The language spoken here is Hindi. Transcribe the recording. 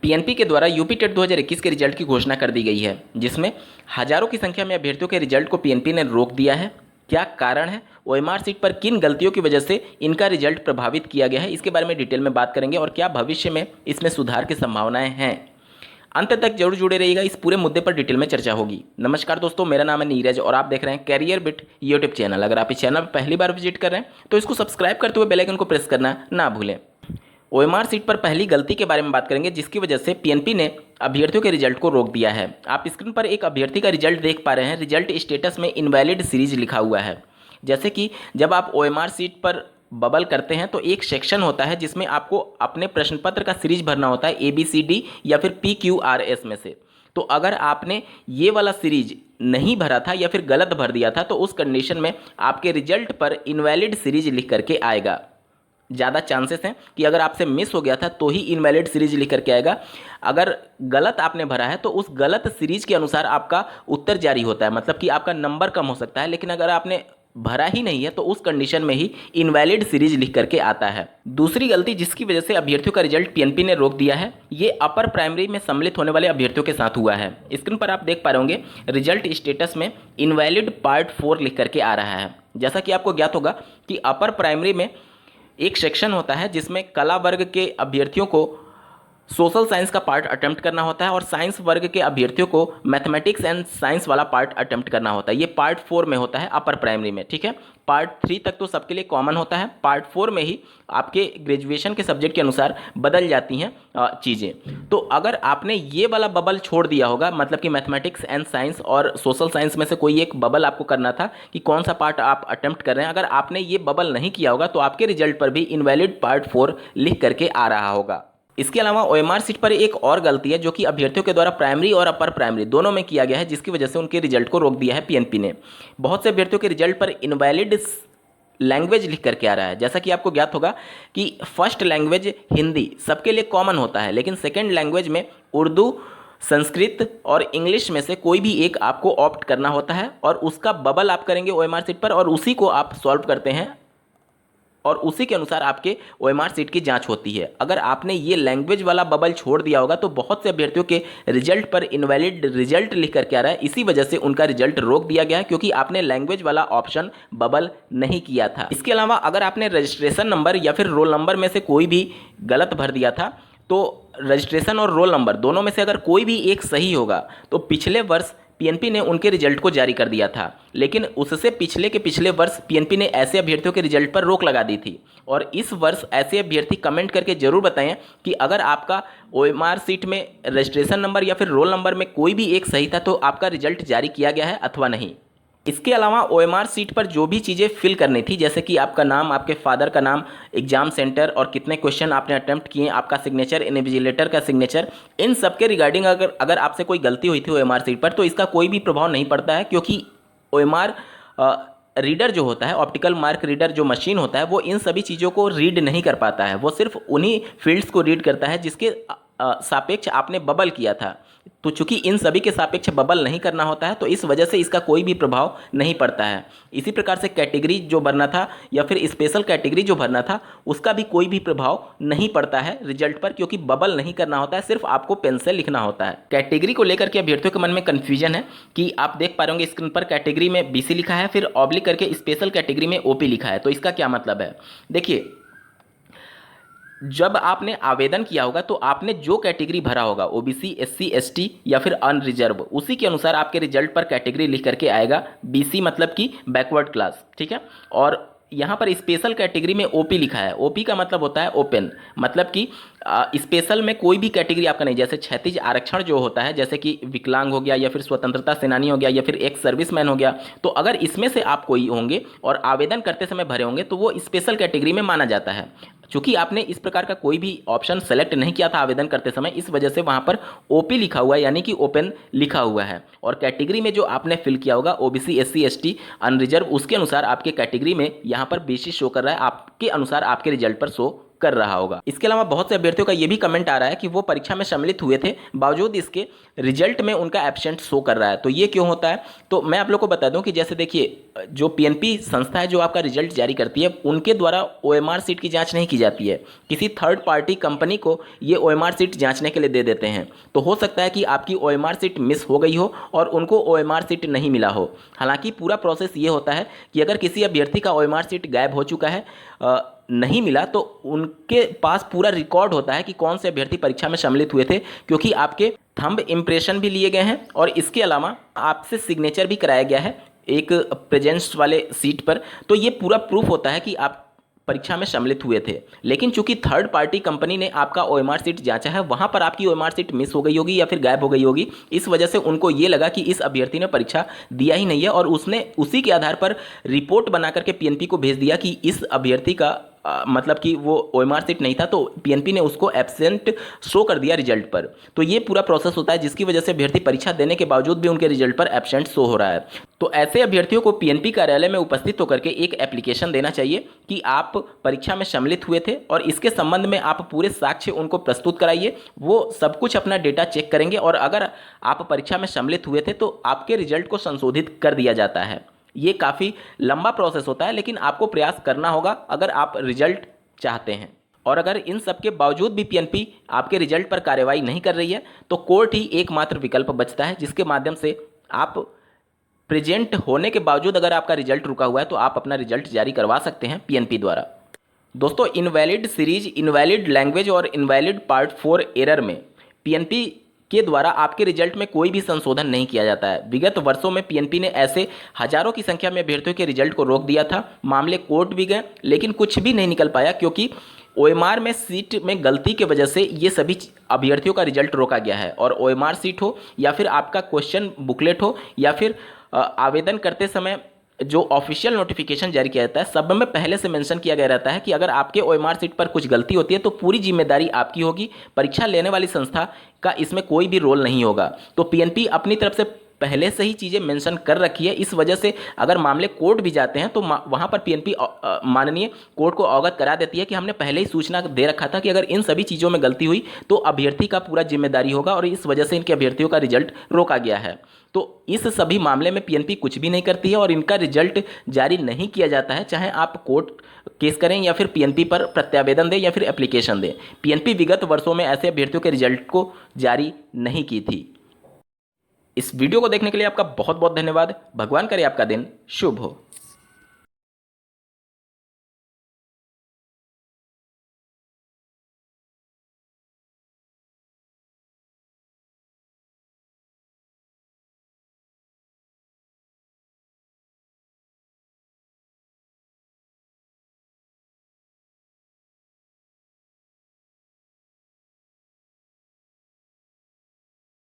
पीएनपी के द्वारा यूपी टेट 2021 के रिजल्ट की घोषणा कर दी गई है, जिसमें हजारों की संख्या में अभ्यर्थियों के रिजल्ट को पीएनपी ने रोक दिया है। क्या कारण है, ओएमआर सीट पर किन गलतियों की वजह से इनका रिजल्ट प्रभावित किया गया है, इसके बारे में डिटेल में बात करेंगे और क्या भविष्य में इसमें सुधार की संभावनाएं हैं। अंत तक जरूर जुड़े रहिएगा, इस पूरे मुद्दे पर डिटेल में चर्चा होगी। नमस्कार दोस्तों, मेरा नाम है नीरज और आप देख रहे हैं कैरियर बिट यूट्यूब चैनल। अगर आप इस चैनल पर पहली बार विजिट कर रहे हैं तो इसको सब्सक्राइब करते हुए बेल आइकन को प्रेस करना ना भूलें। ओएमआर सीट पर पहली गलती के बारे में बात करेंगे, जिसकी वजह से पीएनपी ने अभ्यर्थियों के रिजल्ट को रोक दिया है। आप स्क्रीन पर एक अभ्यर्थी का रिजल्ट देख पा रहे हैं। रिजल्ट स्टेटस में इनवैलिड सीरीज लिखा हुआ है। जैसे कि जब आप ओएमआर सीट पर बबल करते हैं तो एक सेक्शन होता है जिसमें आपको अपने प्रश्न पत्र का सीरीज भरना होता है, ABCD या फिर PQRS में से। तो अगर आपने ये वाला सीरीज नहीं भरा था या फिर गलत भर दिया था तो उस कंडीशन में आपके रिजल्ट पर इनवैलिड सीरीज लिख करके आएगा। ज़्यादा चांसेस हैं कि अगर आपसे मिस हो गया था तो ही इनवैलिड सीरीज लिख करके आएगा। अगर गलत आपने भरा है तो उस गलत सीरीज के अनुसार आपका उत्तर जारी होता है, मतलब कि आपका नंबर कम हो सकता है। लेकिन अगर आपने भरा ही नहीं है तो उस कंडीशन में ही इनवैलिड सीरीज लिख करके आता है। दूसरी गलती जिसकी वजह से अभ्यर्थियों का रिजल्ट पीएनपी ने रोक दिया है, ये अपर प्राइमरी में सम्मिलित होने वाले अभ्यर्थियों के साथ हुआ है। स्क्रीन पर आप देख पा रहे होंगे रिजल्ट स्टेटस में इनवैलिड पार्ट 4 लिख करके आ रहा है। जैसा कि आपको ज्ञात होगा कि अपर प्राइमरी में एक सेक्शन होता है जिसमें कला वर्ग के अभ्यर्थियों को सोशल साइंस का पार्ट अटेम्प्ट करना होता है और साइंस वर्ग के अभ्यर्थियों को मैथमेटिक्स एंड साइंस वाला पार्ट अटेम्प्ट करना होता है। ये पार्ट 4 में होता है अपर प्राइमरी में, ठीक है। पार्ट 3 तक तो सबके लिए कॉमन होता है। पार्ट 4 में ही आपके ग्रेजुएशन के सब्जेक्ट के अनुसार बदल जाती हैं चीज़ें। तो अगर आपने ये वाला बबल छोड़ दिया होगा, मतलब कि मैथमेटिक्स एंड साइंस और सोशल साइंस में से कोई एक बबल आपको करना था कि कौन सा पार्ट आप अटेम्प्ट कर रहे हैं, अगर आपने ये बबल नहीं किया होगा तो आपके रिजल्ट पर भी इनवैलिड पार्ट 4 लिख करके आ रहा होगा। इसके अलावा ओएमआर सीट पर एक और गलती है जो कि अभ्यर्थियों के द्वारा प्राइमरी और अपर प्राइमरी दोनों में किया गया है, जिसकी वजह से उनके रिजल्ट को रोक दिया है पीएनपी ने। बहुत से अभ्यर्थियों के रिजल्ट पर इनवैलिड लैंग्वेज लिख करके आ रहा है। जैसा कि आपको ज्ञात होगा कि फर्स्ट लैंग्वेज हिंदी सबके लिए कॉमन होता है, लेकिन सेकेंड लैंग्वेज में उर्दू, संस्कृत और इंग्लिश में से कोई भी एक आपको ऑप्ट करना होता है और उसका बबल आप करेंगे ओएमआर सीट पर और उसी को आप सॉल्व करते हैं और उसी के अनुसार आपके ओएमआर सीट की जांच होती है। अगर आपने ये लैंग्वेज वाला बबल छोड़ दिया होगा तो बहुत से अभ्यर्थियों के रिजल्ट पर इनवैलिड रिजल्ट लिख करके आ रहा है। इसी वजह से उनका रिजल्ट रोक दिया गया है, क्योंकि आपने लैंग्वेज वाला ऑप्शन बबल नहीं किया था। इसके अलावा अगर आपने रजिस्ट्रेशन नंबर या फिर रोल नंबर में से कोई भी गलत भर दिया था तो रजिस्ट्रेशन और रोल नंबर दोनों में से अगर कोई भी एक सही होगा तो पिछले वर्ष पीएनपी ने उनके रिजल्ट को जारी कर दिया था। लेकिन उससे पिछले के पिछले वर्ष पीएनपी ने ऐसे अभ्यर्थियों के रिजल्ट पर रोक लगा दी थी। और इस वर्ष ऐसे अभ्यर्थी कमेंट करके जरूर बताएं कि अगर आपका ओएमआर सीट में रजिस्ट्रेशन नंबर या फिर रोल नंबर में कोई भी एक सही था तो आपका रिजल्ट जारी किया गया है अथवा नहीं। इसके अलावा ओएमआर सीट पर जो भी चीज़ें फिल करनी थी, जैसे कि आपका नाम, आपके फादर का नाम, एग्जाम सेंटर और कितने क्वेश्चन आपने अटेम्प्ट किए, आपका सिग्नेचर, इन्विजिलेटर का सिग्नेचर, इन सब के रिगार्डिंग अगर आपसे कोई गलती हुई थी ओएमआर सीट पर तो इसका कोई भी प्रभाव नहीं पड़ता है, क्योंकि ओएमआर रीडर जो होता है, ऑप्टिकल मार्क रीडर जो मशीन होता है, वो इन सभी चीज़ों को रीड नहीं कर पाता है। वो सिर्फ उन्हीं फील्ड्स को रीड करता है जिसके सापेक्ष आपने बबल किया था। तो चूंकि इन सभी के सापेक्ष बबल नहीं करना होता है तो इस वजह से इसका कोई भी प्रभाव नहीं पड़ता है। इसी प्रकार से कैटेगरी जो भरना था या फिर स्पेशल कैटेगरी जो भरना था उसका भी कोई भी प्रभाव नहीं पड़ता है रिजल्ट पर, क्योंकि बबल नहीं करना होता है, सिर्फ आपको पेन से लिखना होता है। कैटेगरी को लेकर के अभ्यर्थियों के मन में कन्फ्यूजन है कि आप देख पा रहे होंगे स्क्रीन पर कैटेगरी में BC लिखा है, फिर ऑब्लिक करके स्पेशल कैटेगरी में OP लिखा है। तो इसका क्या मतलब है? देखिए, जब आपने आवेदन किया होगा तो आपने जो कैटेगरी भरा होगा OBC, SC, ST या फिर अनरिजर्व, उसी के अनुसार आपके रिजल्ट पर कैटेगरी लिख करके आएगा। BC मतलब कि बैकवर्ड क्लास, ठीक है। और यहाँ पर स्पेशल कैटेगरी में OP लिखा है। OP का मतलब होता है ओपन, मतलब कि स्पेशल में कोई भी कैटेगरी आपका नहीं। जैसे क्षैतिज आरक्षण जो होता है, जैसे कि विकलांग हो गया या फिर स्वतंत्रता सेनानी हो गया या फिर एक्स सर्विसमैन हो गया, तो अगर इसमें से आप कोई होंगे और आवेदन करते समय भरे होंगे तो वो स्पेशल कैटेगरी में माना जाता है। चूंकि आपने इस प्रकार का कोई भी ऑप्शन सेलेक्ट नहीं किया था आवेदन करते समय, इस वजह से वहाँ पर OP लिखा हुआ है, यानी कि ओपन लिखा हुआ है। और कैटेगरी में जो आपने फिल किया होगा OBC, SC, ST, अनरिजर्व, उसके अनुसार आपके कैटेगरी में यहाँ पर BC शो कर रहा है, आपके अनुसार आपके रिजल्ट पर शो कर रहा होगा। इसके अलावा बहुत से अभ्यर्थियों का ये भी कमेंट आ रहा है कि वो परीक्षा में सम्मिलित हुए थे, बावजूद इसके रिजल्ट में उनका एब्सेंट शो कर रहा है। तो ये क्यों होता है? तो मैं आप लोग को बता दूं कि जैसे देखिए, जो पीएनपी संस्था है जो आपका रिजल्ट जारी करती है, उनके द्वारा ओएमआर सीट की जांच नहीं की जाती है। किसी थर्ड पार्टी कंपनी को ये ओएमआर सीट जांचने के लिए दे देते हैं। तो हो सकता है कि आपकी ओएमआर सीट मिस हो गई हो और उनको ओएमआर सीट नहीं मिला हो। हालांकि पूरा प्रोसेस ये होता है कि अगर किसी अभ्यर्थी का ओएमआर सीट गायब हो चुका है, नहीं मिला, तो उनके पास पूरा रिकॉर्ड होता है कि कौन से अभ्यर्थी परीक्षा में सम्मिलित हुए थे, क्योंकि आपके थंब इम्प्रेशन भी लिए गए हैं और इसके अलावा आपसे सिग्नेचर भी कराया गया है एक प्रेजेंस वाले सीट पर। तो ये पूरा प्रूफ होता है कि आप परीक्षा में सम्मिलित हुए थे। लेकिन चूंकि थर्ड पार्टी कंपनी ने आपका ओएमआर सीट जांचा है, वहां पर आपकी ओएमआर सीट मिस हो गई होगी या फिर गायब हो गई होगी। इस वजह से उनको ये लगा कि इस अभ्यर्थी ने परीक्षा दिया ही नहीं है और उसने उसी के आधार पर रिपोर्ट बना करके पीएनपी को भेज दिया कि इस अभ्यर्थी का मतलब कि वो ओएमआर सीट नहीं था, तो पीएनपी ने उसको एब्सेंट शो कर दिया रिजल्ट पर। तो ये पूरा प्रोसेस होता है, जिसकी वजह से अभ्यर्थी परीक्षा देने के बावजूद भी उनके रिजल्ट पर एब्सेंट शो हो रहा है। तो ऐसे अभ्यर्थियों को पीएनपी कार्यालय में उपस्थित होकर के एक एप्लीकेशन देना चाहिए कि आप परीक्षा में सम्मिलित हुए थे और इसके संबंध में आप पूरे साक्ष्य उनको प्रस्तुत कराइए। वो सब कुछ अपना डेटा चेक करेंगे और अगर आप परीक्षा में सम्मिलित हुए थे तो आपके रिजल्ट को संशोधित कर दिया जाता है। ये काफ़ी लंबा प्रोसेस होता है, लेकिन आपको प्रयास करना होगा अगर आप रिजल्ट चाहते हैं। और अगर इन सब के बावजूद भी पीएनपी आपके रिजल्ट पर कार्रवाई नहीं कर रही है, तो कोर्ट ही एकमात्र विकल्प बचता है, जिसके माध्यम से आप प्रेजेंट होने के बावजूद अगर आपका रिजल्ट रुका हुआ है तो आप अपना रिजल्ट जारी करवा सकते हैं पीएनपी द्वारा। दोस्तों, इनवैलिड सीरीज, इनवैलिड लैंग्वेज और इनवैलिड पार्ट 4 एरर में पीएनपी के द्वारा आपके रिजल्ट में कोई भी संशोधन नहीं किया जाता है। विगत वर्षों में पीएनपी ने ऐसे हजारों की संख्या में अभ्यर्थियों के रिजल्ट को रोक दिया था। मामले कोर्ट भी गए, लेकिन कुछ भी नहीं निकल पाया, क्योंकि ओएमआर में सीट में गलती की वजह से ये सभी अभ्यर्थियों का रिजल्ट रोका गया है। और ओएमआर सीट हो या फिर आपका क्वेश्चन बुकलेट हो या फिर आवेदन करते समय जो ऑफिशियल नोटिफिकेशन जारी किया जाता है, सब में पहले से मेंशन किया गया रहता है कि अगर आपके ओएमआर सीट पर कुछ गलती होती है तो पूरी जिम्मेदारी आपकी होगी, परीक्षा लेने वाली संस्था का इसमें कोई भी रोल नहीं होगा। तो पीएनपी अपनी तरफ से पहले से ही चीज़ें मेंशन कर रखी है। इस वजह से अगर मामले कोर्ट भी जाते हैं तो वहाँ पर पीएनपी माननीय कोर्ट को अवगत करा देती है कि हमने पहले ही सूचना दे रखा था कि अगर इन सभी चीज़ों में गलती हुई तो अभ्यर्थी का पूरा जिम्मेदारी होगा और इस वजह से इनके अभ्यर्थियों का रिजल्ट रोका गया है। तो इस सभी मामले में पीएनपी कुछ भी नहीं करती है और इनका रिजल्ट जारी नहीं किया जाता है, चाहे आप कोर्ट केस करें या फिर पीएनपी पर प्रत्यावेदन दें या फिर एप्लीकेशन दें। पीएनपी विगत वर्षों में ऐसे अभ्यर्थियों के रिजल्ट को जारी नहीं की थी। इस वीडियो को देखने के लिए आपका बहुत बहुत धन्यवाद। भगवान करे आपका दिन शुभ हो।